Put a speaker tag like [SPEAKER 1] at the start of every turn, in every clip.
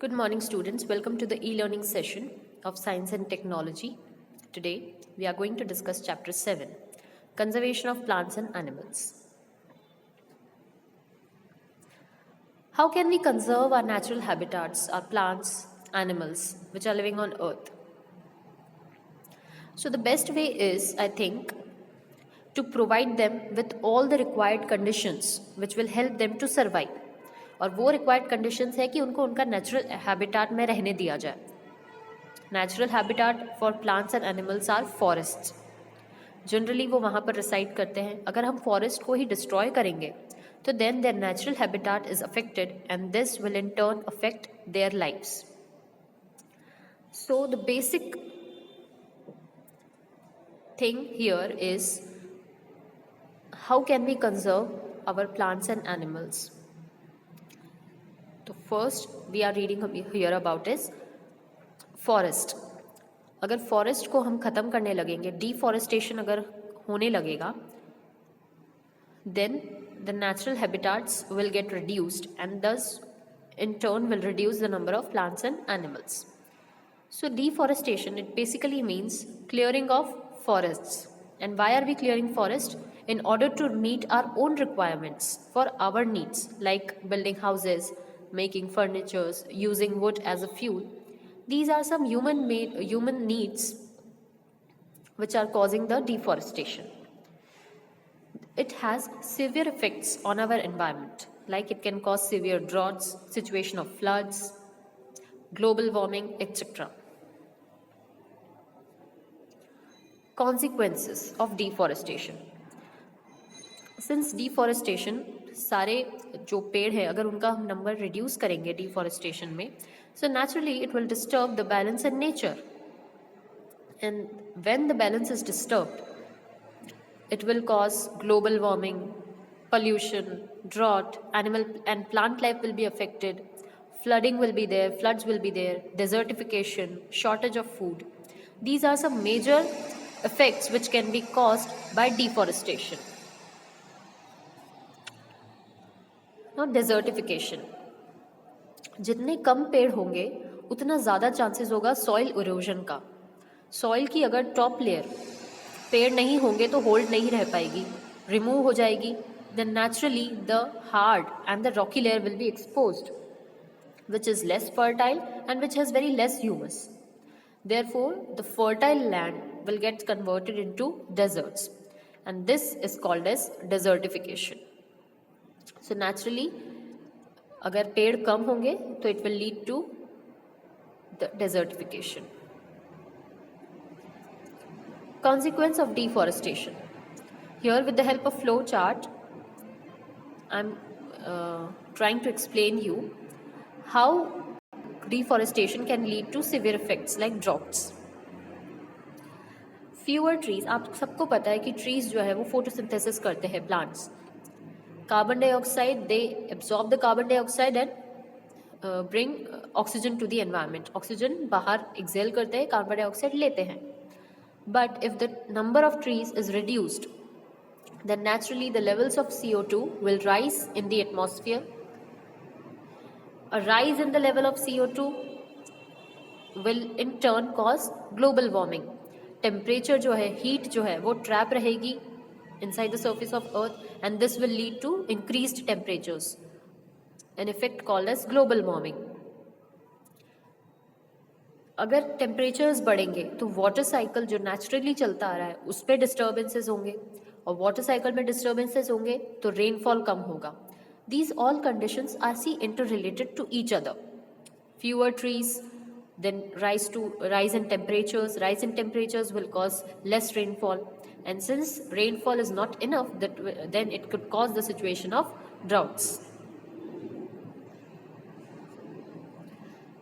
[SPEAKER 1] Good morning, students. Welcome to the e-learning session of Science and Technology. Today, we are going to discuss Chapter 7, Conservation of Plants and Animals. How can we conserve our natural habitats, our plants, animals, which are living on Earth? So the best way is, I think, to provide them with all the required conditions which will help them to survive. और वो required conditions है कि उनको उनका natural habitat में रहने दिया जाए. Natural habitat for plants and animals are forests. Generally वो वहाँ पर रिसाइड करते हैं. अगर हम फॉरेस्ट को ही डिस्ट्रॉय करेंगे तो then their natural habitat is affected and this will in turn affect their lives. So the basic thing here is how can we conserve our plants and animals. So first we are reading here about is forest. अगर forest को हम ख़त्म करने लगेंगे, deforestation अगर होने लगेगा, then the natural habitats will get reduced and thus in turn will reduce the number of plants and animals. So deforestation, it basically means clearing of forests. And why are we clearing forest? In order to meet our own requirements for our needs, like building houses, making furnitures, using wood as a fuel. These are some human needs which are causing the deforestation. It has severe effects on our environment, like it can cause severe droughts, situation of floods, global warming, etc. Consequences of deforestation. Since deforestation, सारे जो पेड़ हैं अगर उनका हम number reduce करेंगे deforestation में, so naturally it will disturb the balance in nature. And when the balance is disturbed, it will cause global warming, pollution, drought, animal and plant life will be affected, flooding will be there, floods will be there, desertification, shortage of food. These are some major effects which can be caused by deforestation. Now desertification. जितने कम पेड़ होंगे उतना ज़्यादा chances होगा soil erosion का. Soil की अगर top layer पेड़ नहीं होंगे तो होल्ड नहीं रह पाएगी, रिमूव हो जाएगी, then naturally the hard and the rocky layer will be exposed, which is less fertile and which has very less humus. Therefore, the fertile land will get converted into deserts, and this is called as desertification. So naturally, अगर पेड़ कम होंगे तो it will lead to the desertification. Consequence of deforestation. Here, with the help of flow chart, I'm trying to explain you how deforestation can lead to severe effects like droughts. Fewer trees. आप सबको पता है कि trees जो है वो photosynthesis करते हैं plants. Carbon dioxide, they absorb the carbon dioxide and bring oxygen to the environment. Oxygen बाहर exhale करते हैं, carbon dioxide लेते हैं. But if the number of trees is reduced, then naturally the levels of CO2 will rise in the atmosphere. A rise in the level of CO2 will in turn cause global warming. Temperature जो है, heat जो है, वो trap रहेगी inside the surface of Earth, and this will lead to increased temperatures, an effect called as global warming. अगर temperatures बढ़ेंगे तो water cycle जो नेचुरली चलता आ रहा है उस पर डिस्टर्बेंसेस होंगे, और वाटर साइकिल में डिस्टर्बेंसेस होंगे तो रेनफॉल कम होगा. These all conditions are interrelated to each other. Fewer trees, then rise in temperatures. Rise in temperatures will cause less rainfall, and since rainfall is not enough, then it could cause the situation of droughts.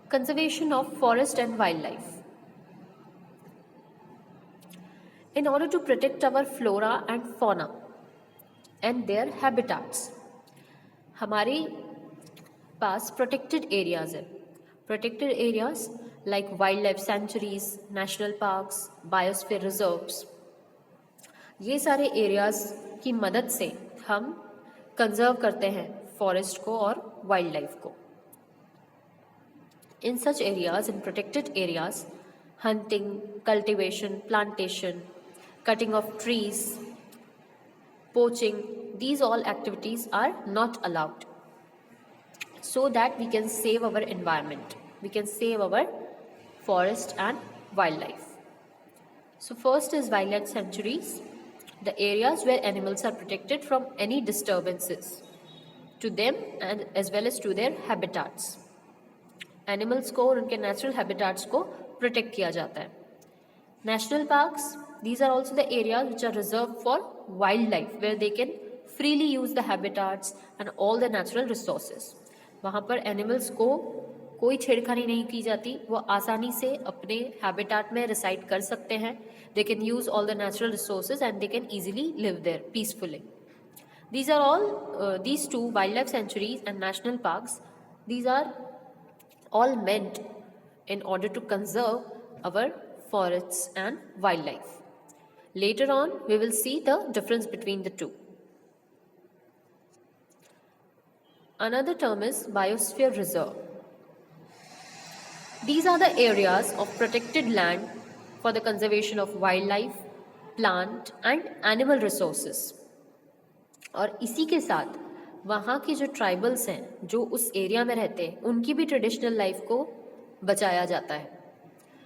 [SPEAKER 1] Conservation of forest and wildlife. In order to protect our flora and fauna and their habitats, हमारे पास protected areas है. Protected areas like wild life centuries, national parks, biosphere reserves, ये सारे areas की मदद से हम conserve करते हैं फॉरेस्ट को और वाइल्ड लाइफ को. In such areas, in protected areas, hunting, cultivation, plantation, cutting of trees, poaching, these all activities are not allowed, so that we can save our environment, we can save our forest and wildlife. So first is wildlife sanctuaries, the areas where animals are protected from any disturbances to them and as well as to their habitats. Animals को और उनके natural habitats को protect किया जाता है. National parks, these are also the areas which are reserved for wildlife where they can freely use the habitats and all the natural resources. वहाँ पर animals को कोई छेड़खानी नहीं की जाती, वो आसानी से अपने हैबिटाट में रिसाइड कर सकते हैं. They can use all the natural resources and they can easily live there peacefully. These are all, these two, wildlife sanctuaries and national parks, these are all meant in order to conserve our forests and wildlife. Later on, we will see the difference between the two. Another term is biosphere reserve. These are the areas of protected land for the conservation of wildlife, plant and animal resources. और इसी के साथ वहाँ के जो tribals हैं जो उस एरिया में रहते हैं उनकी भी ट्रेडिशनल लाइफ को बचाया जाता है.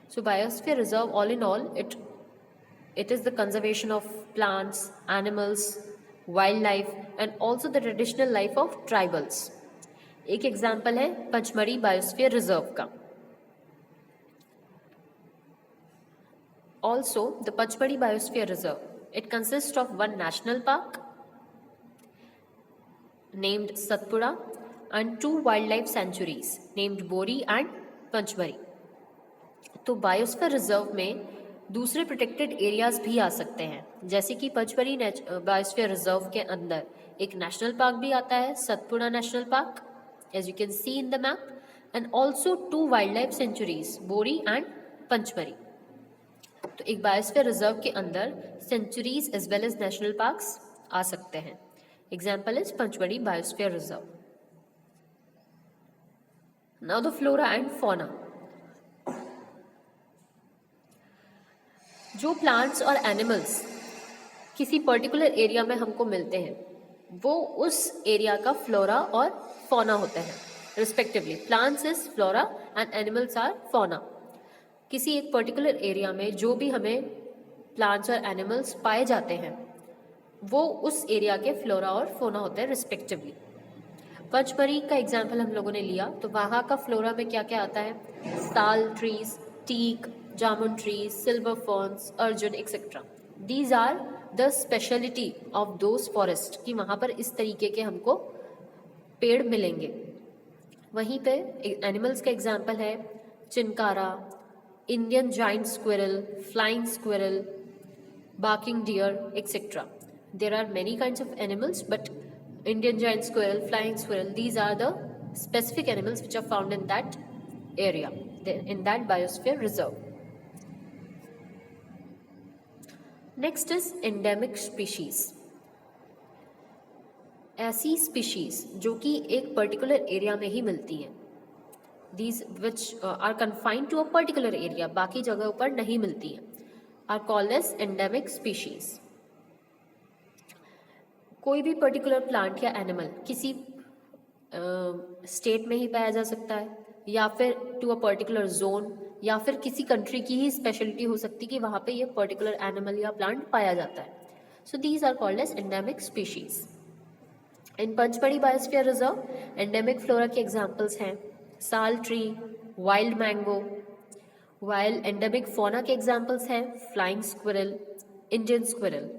[SPEAKER 1] So biosphere reserve all in all it is the conservation of plants, animals, wild life and also the traditional life of tribals. एक एग्जाम्पल है पचमढ़ी बायोस्फीयर रिजर्व का. Also the Pachmarhi biosphere reserve, it consist of one national park named Satpura and two wildlife sanctuaries named Bori and Panchmari. तो biosphere reserve में दूसरे protected areas भी आ सकते हैं, जैसे कि पचमढ़ी बायोस्फीयर रिजर्व के अंदर एक नेशनल पार्क भी आता है, Satpura national park, as you can see in the map, and also two wild life sanctuaries, Bori and Panchmari. तो एक बायोस्फीयर रिजर्व के अंदर sanctuaries as well as national parks आ सकते हैं. Example is Panchmari Biosphere Reserve. Now the flora and fauna. जो plants और animals किसी पर्टिकुलर एरिया में हमको मिलते हैं वो उस एरिया का फ्लोरा और फौना होते हैं respectively. Plants is flora and animals are fauna. किसी एक पर्टिकुलर एरिया में जो भी हमें प्लांट्स और एनिमल्स पाए जाते हैं वो उस एरिया के फ्लोरा और फोना होते हैं रिस्पेक्टिवली. पचमढ़ी का एग्जाम्पल हम लोगों ने लिया तो वहाँ का फ्लोरा में क्या क्या आता है, sal trees, teak, jamun trees, silver ferns, arjun etcetera. These are the speciality of those forest कि वहाँ पर इस तरीके के हमको पेड़ मिलेंगे. वहीं पे एनिमल्स का एग्जाम्पल है chinkara, Indian giant squirrel, flying squirrel, barking deer, etc. There are many kinds of animals, but Indian giant squirrel, flying squirrel, these are the specific animals which are found in that area, in that biosphere reserve. Next is endemic species. ऐसी species जो कि एक particular area में ही मिलती हैं. These which are confined to a particular area, बाकी जगहों पर नहीं मिलती हैं, are called as endemic species. कोई भी पर्टिकुलर प्लांट या एनिमल किसी स्टेट में ही पाया जा सकता है या फिर टू अ पर्टिकुलर जोन या फिर किसी कंट्री की ही स्पेशलिटी हो सकती है कि वहाँ पे ये पर्टिकुलर एनिमल या प्लांट पाया जाता है. So these are called as endemic species. In Pachmarhi biosphere reserve endemic flora के एग्जाम्पल्स हैं sal tree, wild mango. Wild endemic fauna के एग्जाम्पल्स हैं flying squirrel, Indian squirrel.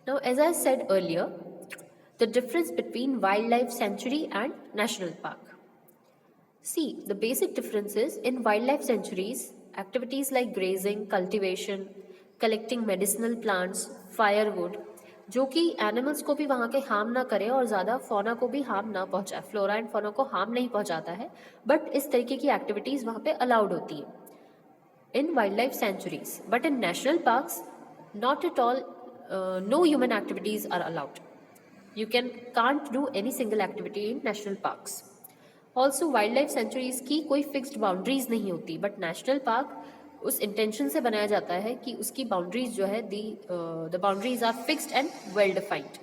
[SPEAKER 1] Now, as I said earlier, the difference between wildlife sanctuary and national park. See, the basic difference is in wildlife sanctuaries, activities like grazing, cultivation, collecting medicinal plants, firewood, जो कि animals को भी वहाँ के harm ना करे और ज़्यादा फौना को भी हार्म ना पहुँचाए, फ्लोरा एंड फौना को हार्म नहीं पहुँचाता है, बट इस तरीके की एक्टिविटीज़ वहाँ पे अलाउड होती है इन wild life centuries. But in national parks not at all, no human activities are allowed. You can't do any single activity in national parks. Also wild life sanctuaries की कोई fixed boundaries नहीं होती, but national park उस intention से बनाया जाता है कि उसकी बाउंड्रीज जो है the boundaries are fixed and well defined.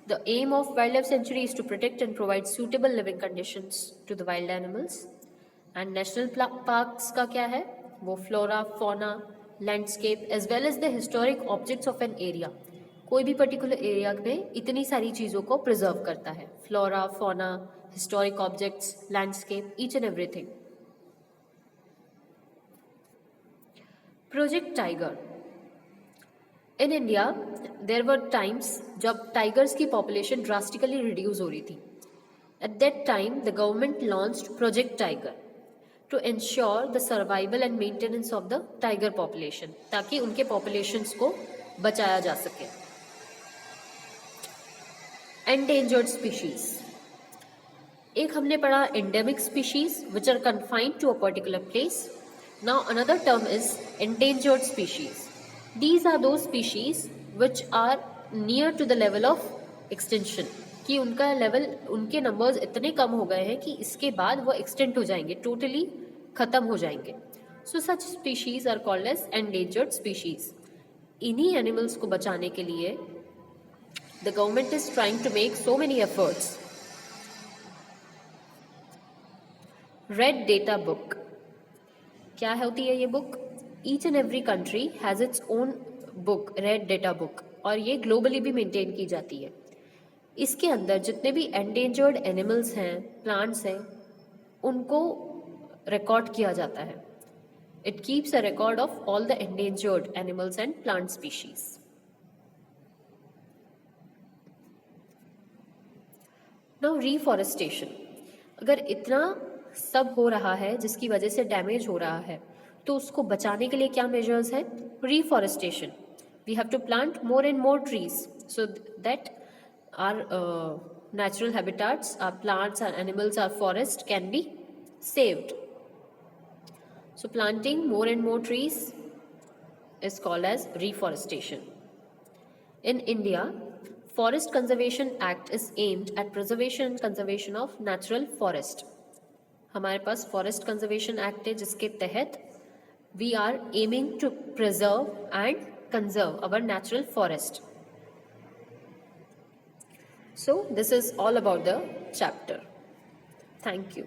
[SPEAKER 1] The aim of wildlife sanctuary is to protect and provide suitable living conditions to the wild animals. And national parks का क्या है, वो flora, fauna, landscape as well as the historic objects of an area. कोई भी particular area में इतनी सारी चीज़ों को प्रिजर्व करता है. Flora, fauna, historic objects, landscape, each and everything. Project tiger. In India there were times जब टाइगर्स की पॉपुलेशन ड्रास्टिकली रिड्यूस हो रही थी. At that time the government launched project tiger to ensure the survival and maintenance of the tiger population, ताकि उनके populations को बचाया जा सके. Endangered species. एक हमने पढ़ा endemic species which are confined to a particular place. Now another term is endangered species. These are those species which are near to the level of extinction, कि उनका लेवल, उनके नंबर्स इतने कम हो गए हैं कि इसके बाद वो एक्सटेंट हो जाएंगे, टोटली ख़त्म हो जाएंगे. So such species are called as endangered species. इन्हीं एनिमल्स को बचाने के लिए the government is trying to make so many efforts. Red data book. क्या होती है ये book? Each and every country has its own book, red data book, और ये ग्लोबली भी मेंटेन की जाती है. इसके अंदर जितने भी एंडेंजर्ड एनिमल्स हैं, प्लांट्स हैं, उनको रिकॉर्ड किया जाता है. It keeps a record of all the endangered animals and plant species. Now reforestation. अगर इतना सब हो रहा है जिसकी वजह से डैमेज हो रहा है, तो उसको बचाने के लिए क्या मेजर्स है? Reforestation. We have to plant more and more trees so that our natural habitats, our plants, our animals, our forest can be saved. So planting more and more trees is called as reforestation. In India, Forest Conservation Act is aimed at preservation and conservation of natural forest. हमारे पास Forest Conservation Act है जिसके तहत we are aiming to preserve and conserve our natural forest. So this is all about the chapter. Thank you.